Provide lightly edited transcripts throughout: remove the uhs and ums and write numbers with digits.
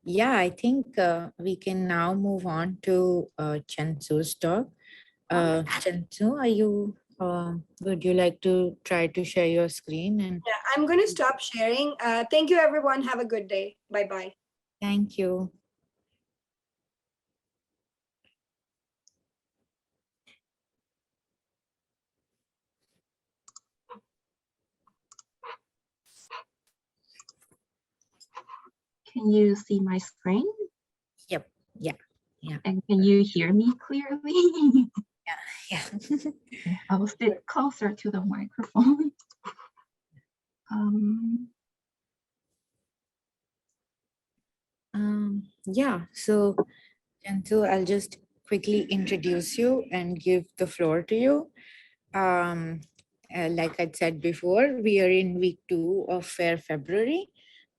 Yeah, I think we can now move on to Chien-Tzu's talk. Chien-Tzu, would you like to try to share your screen? And Yeah, I'm going to stop sharing. Thank you, everyone. Have a good day. Bye bye. thank you. Can you see my screen? Yep. Yeah. Yeah. And can you hear me clearly? Yeah. I will sit closer to the microphone. Yeah. So, Chien-Tzu, I'll just quickly introduce you and give the floor to you. Like I said before, we are in week 2 of Fair February.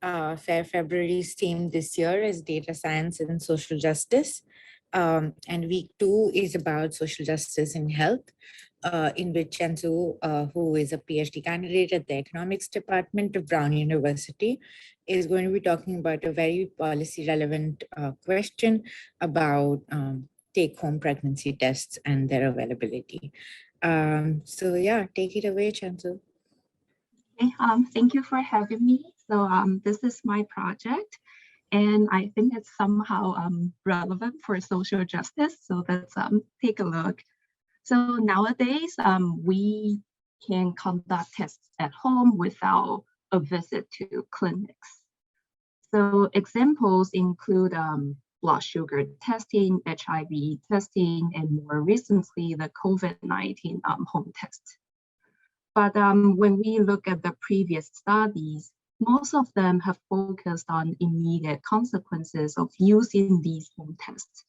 Fair February's theme this year is data science and social justice. And week 2 is about social justice in health, in which Chien-Tzu, who is a PhD candidate at the economics department of Brown University, is going to be talking about a very policy relevant question about take-home pregnancy tests and their availability. So yeah, take it away, Chien-Tzu. Okay, thank you for having me. So this is my project, and I think it's somehow relevant for social justice. So let's take a look. So nowadays, we can conduct tests at home without a visit to clinics. So examples include blood sugar testing, HIV testing, and more recently, the COVID-19 home test. But when we look at the previous studies, most of them have focused on immediate consequences of using these home tests.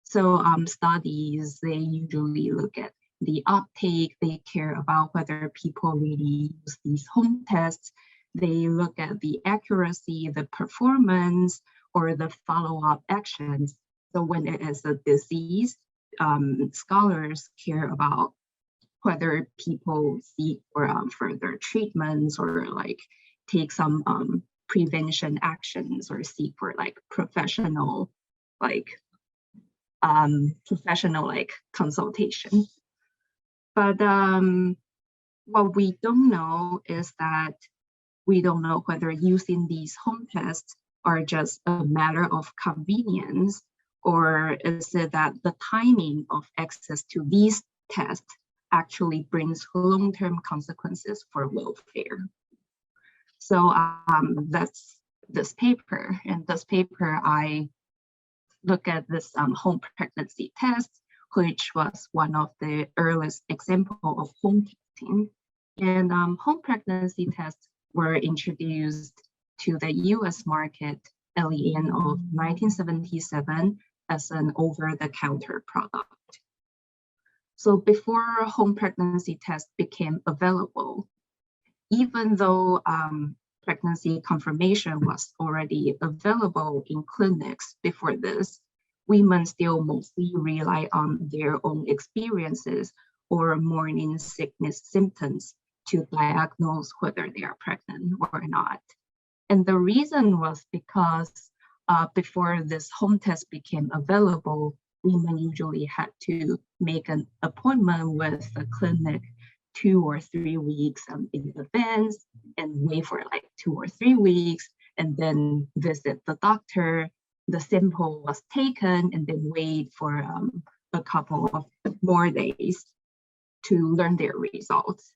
So studies, they usually look at the uptake, they care about whether people really use these home tests, they look at the accuracy, the performance, or the follow-up actions. So when it is a disease, scholars care about whether people seek for further treatments or like take some prevention actions or seek for like professional consultation. But what we don't know is that we don't know whether using these home tests are just a matter of convenience, or is it that the timing of access to these tests actually brings long-term consequences for welfare. So that's this paper. In this paper, I look at this home pregnancy test, which was one of the earliest examples of home testing. And home pregnancy tests were introduced to the US market at the end of 1977 as an over-the-counter product. So before home pregnancy tests became available, even though pregnancy confirmation was already available in clinics before this, women still mostly rely on their own experiences or morning sickness symptoms to diagnose whether they are pregnant or not. And the reason was because before this home test became available, women usually had to make an appointment with the clinic 2 or 3 weeks in advance and wait for like 2 or 3 weeks and then visit the doctor. The sample was taken and then wait for a couple of more days to learn their results.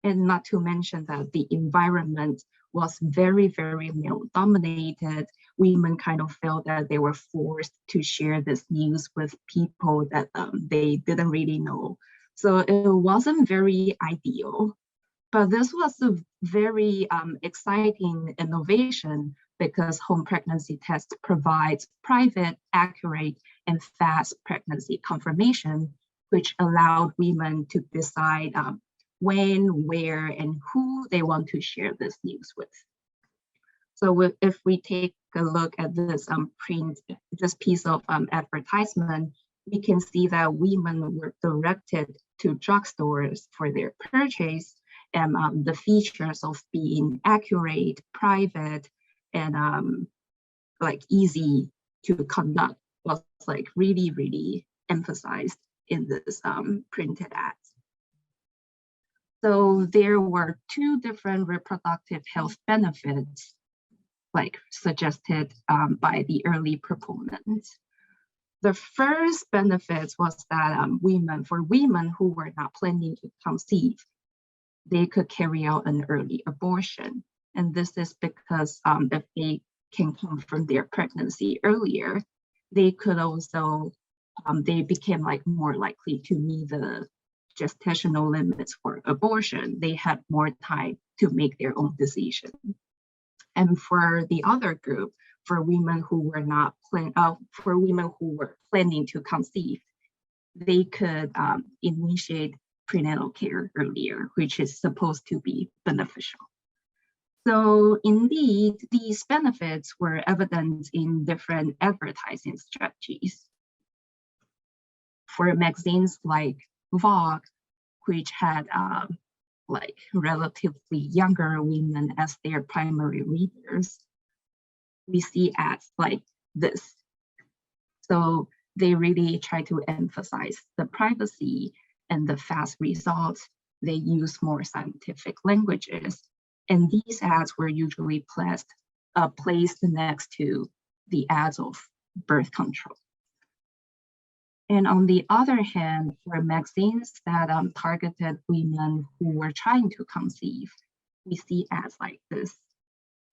And not to mention that the environment was very, very male dominated. Women kind of felt that they were forced to share this news with people that they didn't really know. So it wasn't very ideal. But this was a very exciting innovation because home pregnancy test provides private, accurate, and fast pregnancy confirmation, which allowed women to decide when, where, and who they want to share this news with. So if we take a look at this this piece of advertisement, we can see that women were directed to drugstores for their purchase, and the features of being accurate, private, and like easy to conduct was like really emphasized in this printed ads. So there were two different reproductive health benefits like suggested by the early proponents. The first benefit was that for women who were not planning to conceive, they could carry out an early abortion. And this is because if they can confirm their pregnancy earlier, they could also, they became like more likely to meet the gestational limits for abortion. They had more time to make their own decision. And for the other group, for women who were planning to conceive, they could initiate prenatal care earlier, which is supposed to be beneficial. So indeed, these benefits were evident in different advertising strategies. For magazines like Vogue, which had like relatively younger women as their primary readers, we see ads like this. So they really try to emphasize the privacy and the fast results. They use more scientific languages. And these ads were usually placed next to the ads of birth control. And on the other hand, for magazines that targeted women who were trying to conceive, we see ads like this.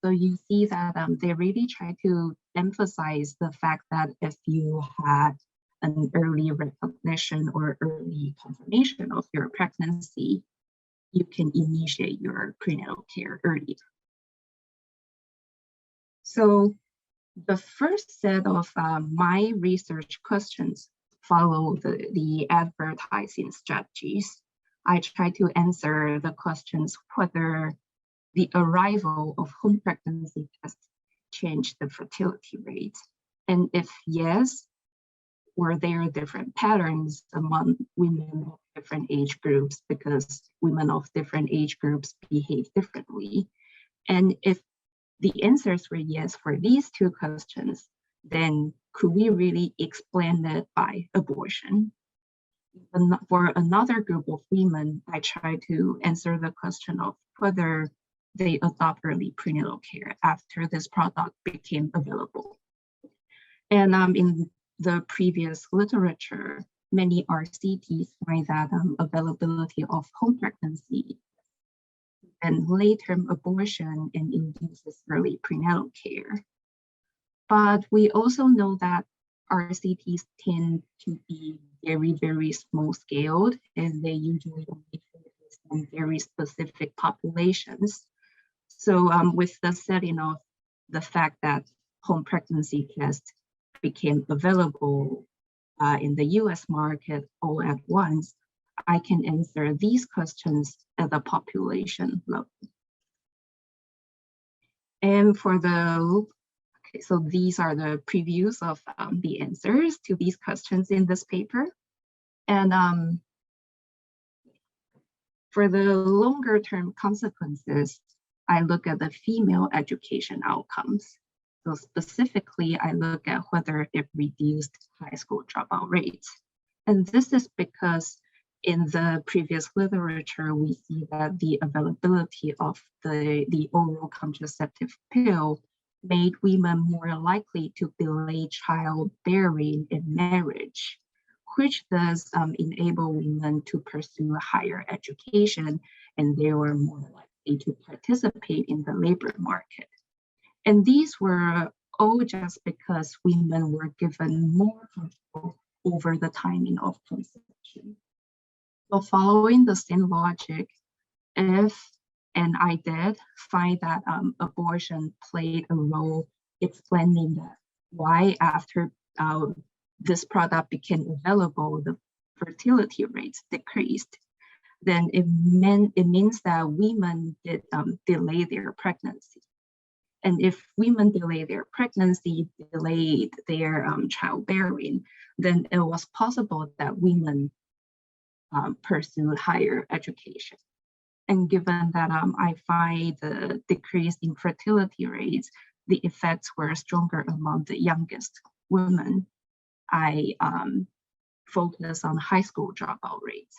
So you see that they really try to emphasize the fact that if you had an early recognition or early confirmation of your pregnancy, you can initiate your prenatal care earlier. So the first set of my research questions follow the advertising strategies. I try to answer the questions whether the arrival of home pregnancy tests changed the fertility rate. And if yes, were there different patterns among women of different age groups, because women of different age groups behave differently? And if the answers were yes for these two questions, then could we really explain it by abortion? For another group of women, I try to answer the question of whether they adopt early prenatal care after this product became available. And in the previous literature, many RCTs find that availability of home pregnancy and late-term abortion and induces early prenatal care. But we also know that RCTs tend to be very small scaled, and they usually only focus on very specific populations. So with the setting of the fact that home pregnancy tests became available in the US market all at once, I can answer these questions at the population level. And for the, okay, so these are the previews of the answers to these questions in this paper. And for the longer term consequences, I look at the female education outcomes. So specifically, I look at whether it reduced high school dropout rates. And this is because in the previous literature, we see that the availability of the oral contraceptive pill made women more likely to delay childbearing in marriage, which does enable women to pursue higher education, and they were more likely to participate in the labor market. And these were all just because women were given more control over the timing of conception. So following the same logic, if, and I did find that abortion played a role explaining that why after this product became available, the fertility rates decreased, then it means that women did delay their pregnancy. And if women delay their pregnancy, delayed their childbearing, then it was possible that women pursue higher education. And given that I find the decrease in fertility rates the effects were stronger among the youngest women, I focus on high school dropout rates.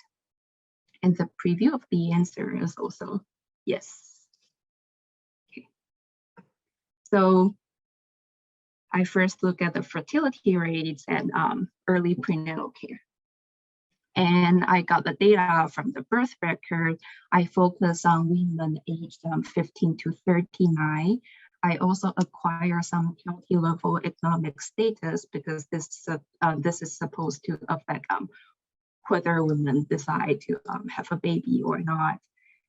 And the preview of the answer is also yes. Okay. So I first look at the fertility rates and early prenatal care. And I got the data from the birth record. I focus on women aged 15 to 39. I also acquire some county level economic status because this is supposed to affect whether women decide to have a baby or not.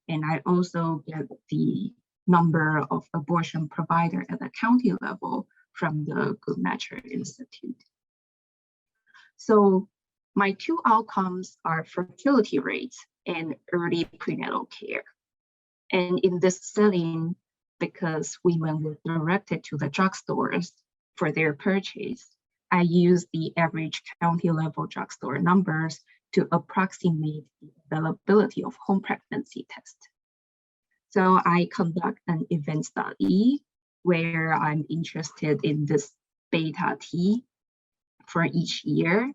And I also get the number of abortion provider at the county level from the Good Matcher Institute. So my two outcomes are fertility rates and early prenatal care. And in this setting, because women were directed to the drugstores for their purchase, I use the average county level drugstore numbers to approximate the availability of home pregnancy test. So I conduct an event study where I'm interested in this beta T for each year.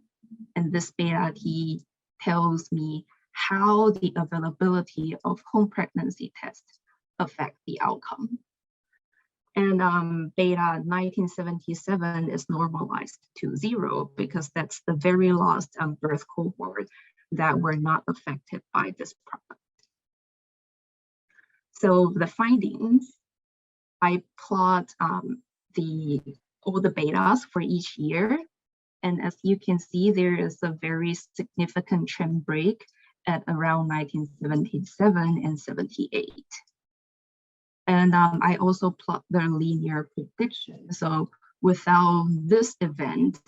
And this beta T tells me how the availability of home pregnancy tests affect the outcome. And beta 1977 is normalized to 0 because that's the very last birth cohort that were not affected by this product. So the findings, I plot all the betas for each year. And as you can see, there is a very significant trend break at around 1977 and 78. And I also plot the linear prediction. So without this event,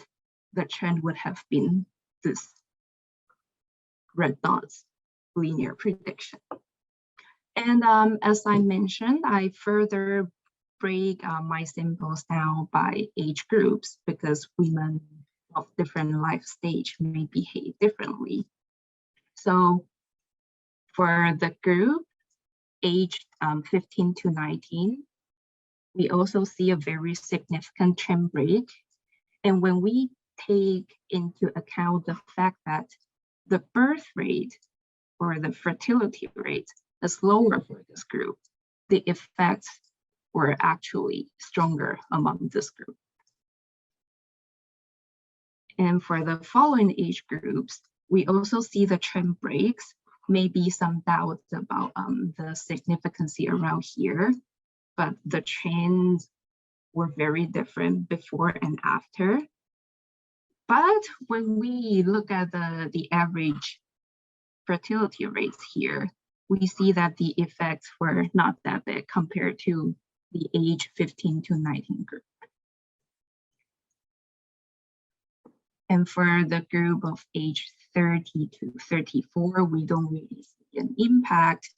the trend would have been this red dots linear prediction. And as I mentioned, I further break my samples down by age groups because women of different life stage may behave differently. So for the group aged 15 to 19, we also see a very significant trend break. And when we take into account the fact that the birth rate or the fertility rate is lower for this group, the effects were actually stronger among this group. And for the following age groups, we also see the trend breaks, maybe some doubts about the significance around here, but the trends were very different before and after. But when we look at the average fertility rates here, we see that the effects were not that big compared to the age 15 to 19 group. And for the group of age 30 to 34, we don't really see an impact.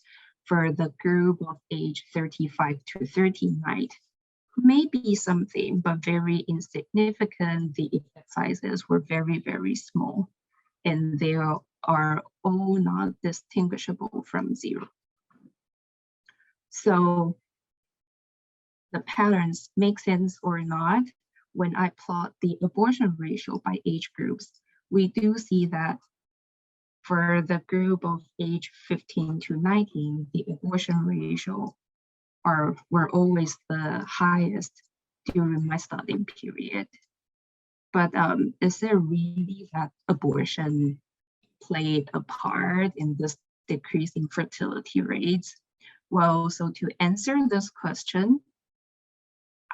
For the group of age 35 to 39, maybe something, but very insignificant. The effect sizes were very, very small, and they are all not distinguishable from 0. So the patterns make sense or not. When I plot the abortion ratio by age groups, we do see that for the group of age 15 to 19, the abortion ratio were always the highest during my studying period. But is there really that abortion played a part in this decreasing fertility rates? Well, so to answer this question,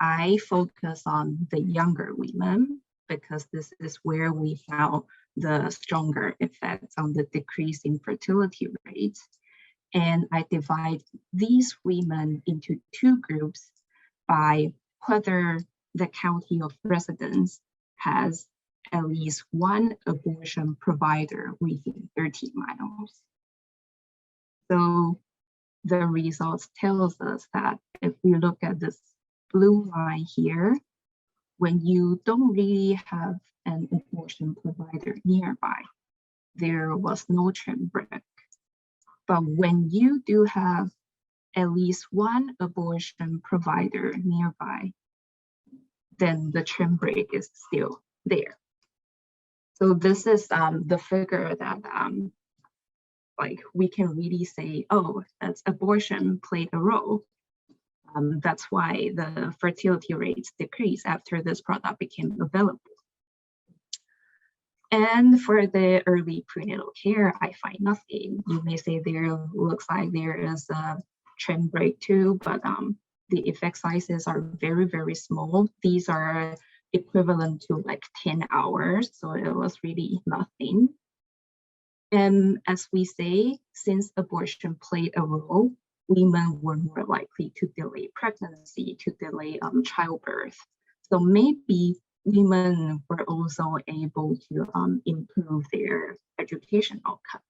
I focus on the younger women because this is where we found the stronger effects on the decreasing fertility rates. And I divide these women into 2 groups by whether the county of residence has at least 1 abortion provider within 30 miles. So the results tells us that if we look at this blue line here, when you don't really have an abortion provider nearby, there was no trend break. But when you do have at least 1 abortion provider nearby, then the trend break is still there. So this is the figure that like we can really say, oh, that's abortion played a role. That's why the fertility rates decreased after this product became available. And for the early prenatal care, I find nothing. You may say there looks like there is a trend break too, but the effect sizes are very, very small. These are equivalent to like 10 hours, so it was really nothing. And as we say, since abortion played a role, women were more likely to delay pregnancy, to delay childbirth. So maybe women were also able to improve their education outcome.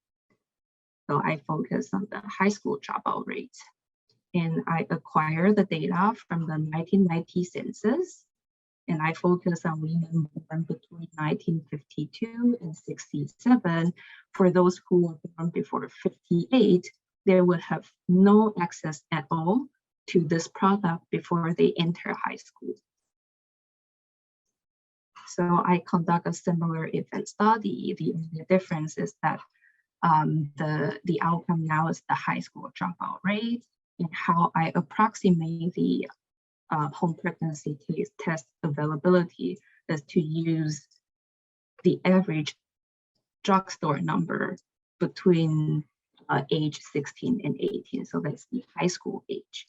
So I focus on the high school dropout rate. And I acquire the data from the 1990 census. And I focus on women born between 1952 and 67. For those who were born before 58, they would have no access at all to this product before they enter high school. So I conduct a similar event study. The only difference is that the outcome now is the high school dropout rate, and how I approximate the home pregnancy test availability is to use the average drugstore number between age 16 and 18. So that's the high school age.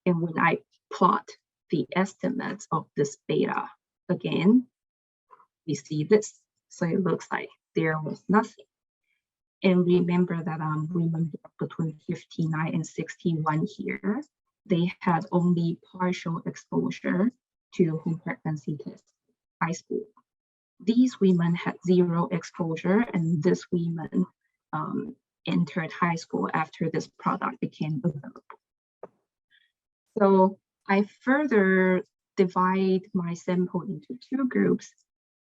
And when I plot the estimates of this beta, again, we see this. So it looks like there was nothing. And remember that women between 59 and 61 here, they had only partial exposure to home pregnancy test high school. These women had zero exposure, and this women entered high school after this product became available. So I further divide my sample into two groups,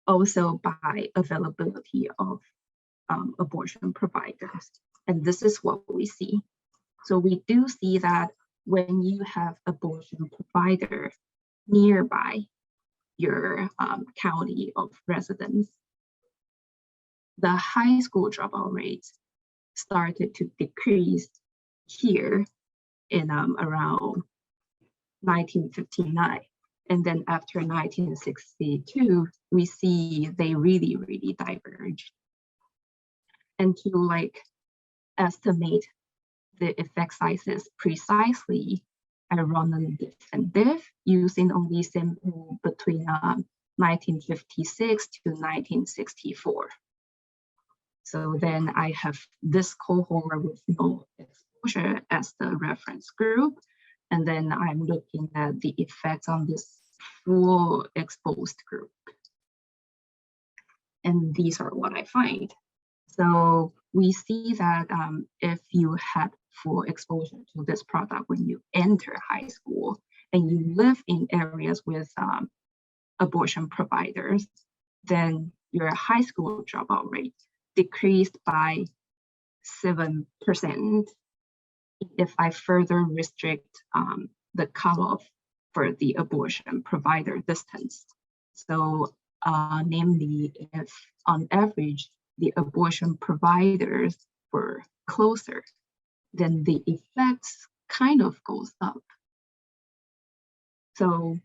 also by availability of abortion providers. And this is what we see. So we do see that when you have abortion provider nearby your county of residence, the high school dropout rates started to decrease here in around 1959. And then after 1962, we see they really, really diverged. And to like estimate the effect sizes precisely, I run an definitive using only sample between 1956 to 1964. So then I have this cohort with no exposure as the reference group. And then I'm looking at the effects on this full exposed group. And these are what I find. So we see that if you had full exposure to this product when you enter high school and you live in areas with abortion providers, then your high school dropout rate decreased by 7% if I further restrict the cutoff for the abortion provider distance. So namely, if on average, the abortion providers were closer, then the effects kind of goes up. So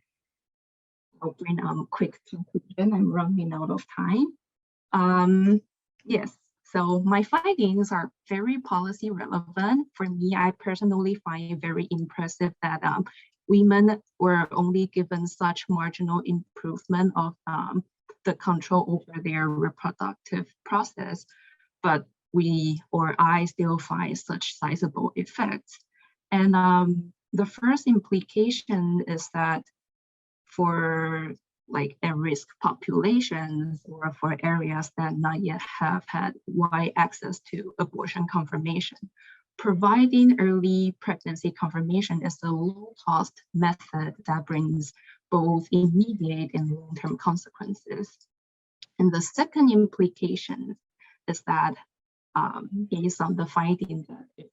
I'll bring quick conclusion. I'm running out of time. Yes, so my findings are very policy relevant. For me, I personally find it very impressive that women were only given such marginal improvement of the control over their reproductive process, but I still find such sizable effects. And the first implication is that for like at-risk populations or for areas that not yet have had wide access to abortion confirmation, providing early pregnancy confirmation is a low-cost method that brings both immediate and long-term consequences. And the second implication is that based on the finding that if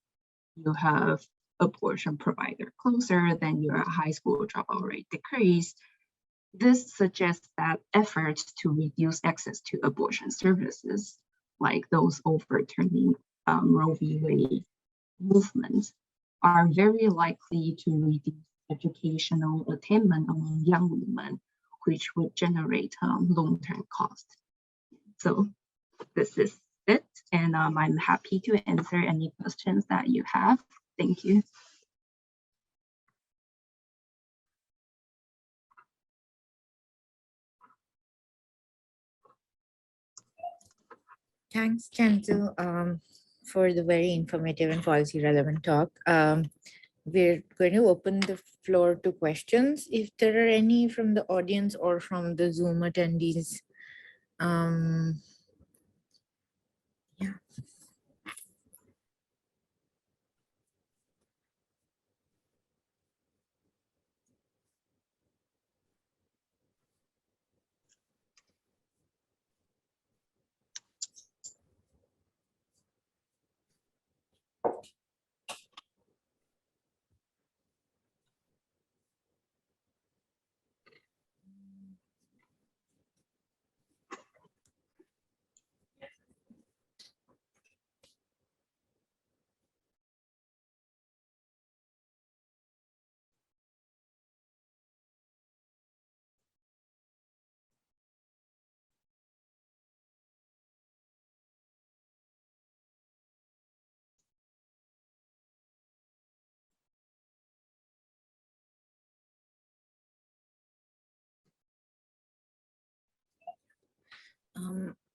you have abortion provider closer, then your high school dropout rate decrease. This suggests that efforts to reduce access to abortion services, like those overturning Roe v. Wade movements, are very likely to reduce educational attainment among young women, which would generate long-term costs. So this is it, and I'm happy to answer any questions that you have. Thank you. Thanks, Cheng-Tzu, for the very informative and policy relevant talk. We're going to open the floor to questions, if there are any from the audience or from the Zoom attendees. Yeah.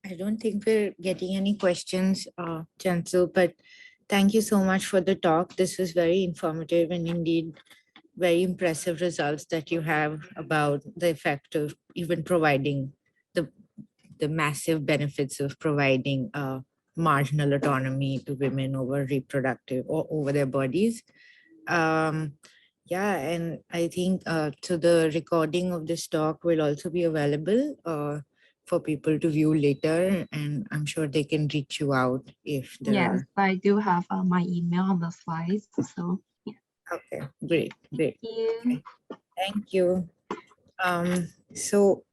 I don't think we're getting any questions, Cheng-Tzu, but thank you so much for the talk. This was very informative and indeed very impressive results that you have about the effect of even providing the massive benefits of providing marginal autonomy to women over reproductive or over their bodies. Yeah, and I think so the recording of this talk will also be available for people to view later, and I'm sure they can reach you out if there Yes, are. I do have my email on the slides, so yeah. Okay, great. Thank you. Okay. Thank you. So